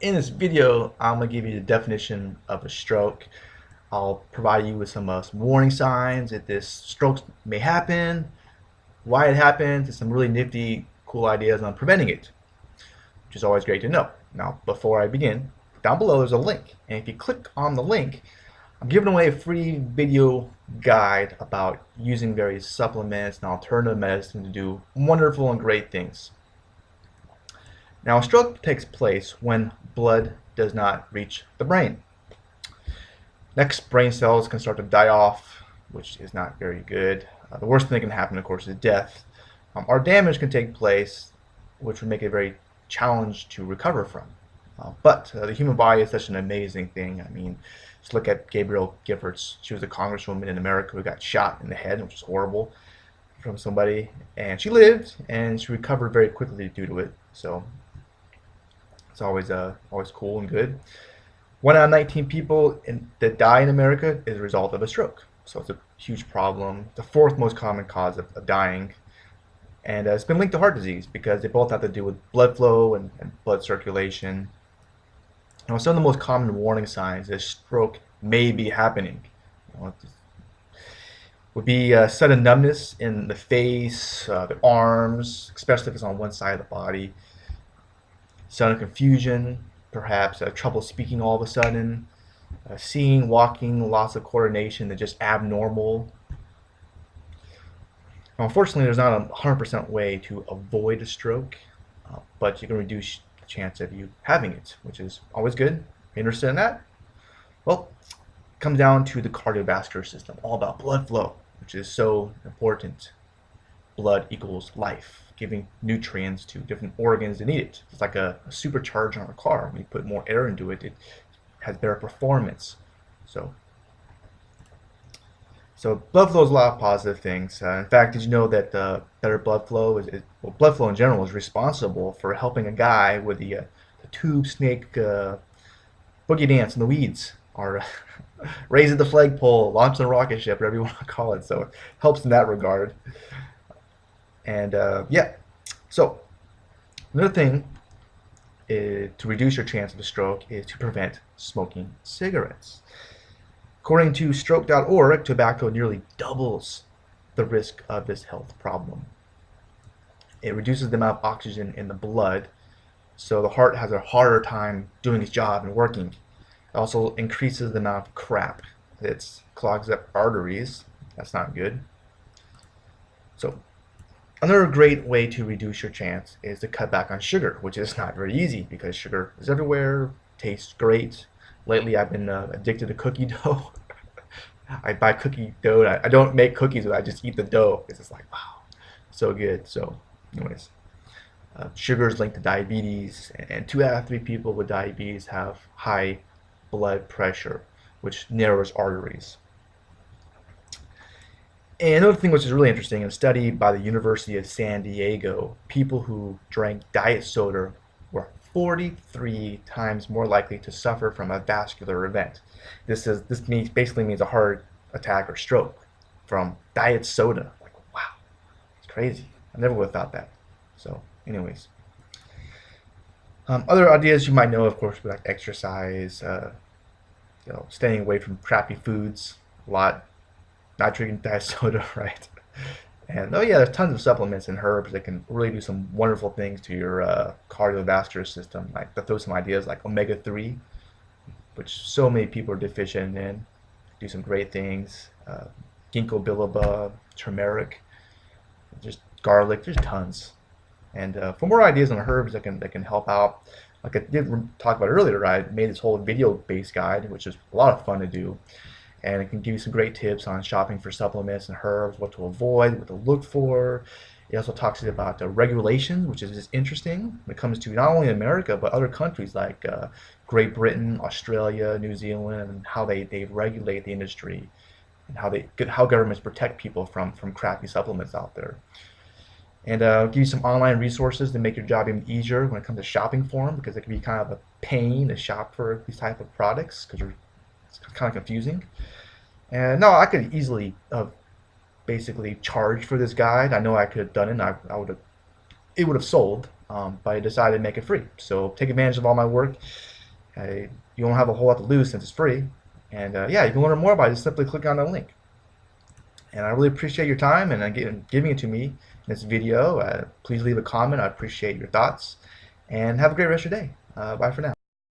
In this video, I'm going to give you the definition of a stroke. I'll provide you with some warning signs that this stroke may happen, why it happens, and some really nifty, cool ideas on preventing it, which is always great to know. Now, before I begin, down below there's a link, and if you click on the link, I'm giving away a free video guide about using various supplements and alternative medicine to do wonderful and great things. Now, a stroke takes place when blood does not reach the brain. Next, brain cells can start to die off, which is not very good. The worst thing that can happen, of course, is death. Or damage can take place, which would make it very challenging to recover from. But the human body is such an amazing thing. I mean, just look at Gabrielle Giffords. She was a congresswoman in America who got shot in the head, which is horrible, from somebody. And she lived, and she recovered very quickly due to it. So it's always cool and good. 1 out of 19 people that die in America is a result of a stroke. So it's a huge problem. The fourth most common cause of dying. And it's been linked to heart disease because they both have to do with blood flow and blood circulation. Now, some of the most common warning signs that stroke may be happening would be sudden numbness in the face, the arms, especially if it's on one side of the body. Sudden confusion, perhaps trouble speaking all of a sudden, seeing, walking, loss of coordination, they're just abnormal. Now, unfortunately, there's not a 100% way to avoid a stroke, but you can reduce the chance of you having it, which is always good. You interested in that? Well, it comes down to the cardiovascular system, all about blood flow, which is so important. Blood equals life, giving nutrients to different organs that need it. It's like a supercharger on a car. When you put more air into it, it has better performance. So blood flow is a lot of positive things. In fact, did you know that better blood flow well, blood flow in general is responsible for helping a guy with the tube snake boogie dance in the weeds, or raising the flagpole, launching a rocket ship, whatever you want to call it. So it helps in that regard. And yeah, so another thing to reduce your chance of a stroke is to prevent smoking cigarettes. According to stroke.org, tobacco nearly doubles the risk of this health problem. It reduces the amount of oxygen in the blood, so the heart has a harder time doing its job and working. It also increases the amount of crap. It clogs up arteries. That's not good. So another great way to reduce your chance is to cut back on sugar, which is not very easy because sugar is everywhere, tastes great. Lately, I've been addicted to cookie dough. I buy cookie dough. I don't make cookies, I just eat the dough. It's just like, wow, so good. So anyways, sugar is linked to diabetes, and 2 out of 3 people with diabetes have high blood pressure, which narrows arteries. And another thing which is really interesting, in a study by the University of San Diego, people who drank diet soda were 43 times more likely to suffer from a vascular event. This basically means a heart attack or stroke from diet soda. Like, wow, it's crazy. I never would have thought that. So anyways, other ideas you might know, of course, like exercise, staying away from crappy foods a lot, not drinking diet soda, right? And oh yeah, there's tons of supplements and herbs that can really do some wonderful things to your cardiovascular system. Like, to throw some ideas like omega-3, which so many people are deficient in, do some great things. Ginkgo biloba, turmeric, just garlic. There's tons. And for more ideas on herbs that can help out, like I did talk about earlier, I made this whole video-based guide, which is a lot of fun to do. And it can give you some great tips on shopping for supplements and herbs, what to avoid, what to look for. It also talks about the regulations, which is just interesting when it comes to not only America, but other countries like Great Britain, Australia, New Zealand, and how they regulate the industry and how governments protect people from crappy supplements out there. And give you some online resources to make your job even easier when it comes to shopping for them, because it can be kind of a pain to shop for these type of products because it's kind of confusing. And no, I could easily basically charge for this guide. I know I could have done it. It would have sold, but I decided to make it free. So take advantage of all my work. You won't have a whole lot to lose since it's free. And yeah, you can learn more about it. Just simply click on the link. And I really appreciate your time and giving it to me in this video. Please leave a comment. I appreciate your thoughts. And have a great rest of your day. Bye for now.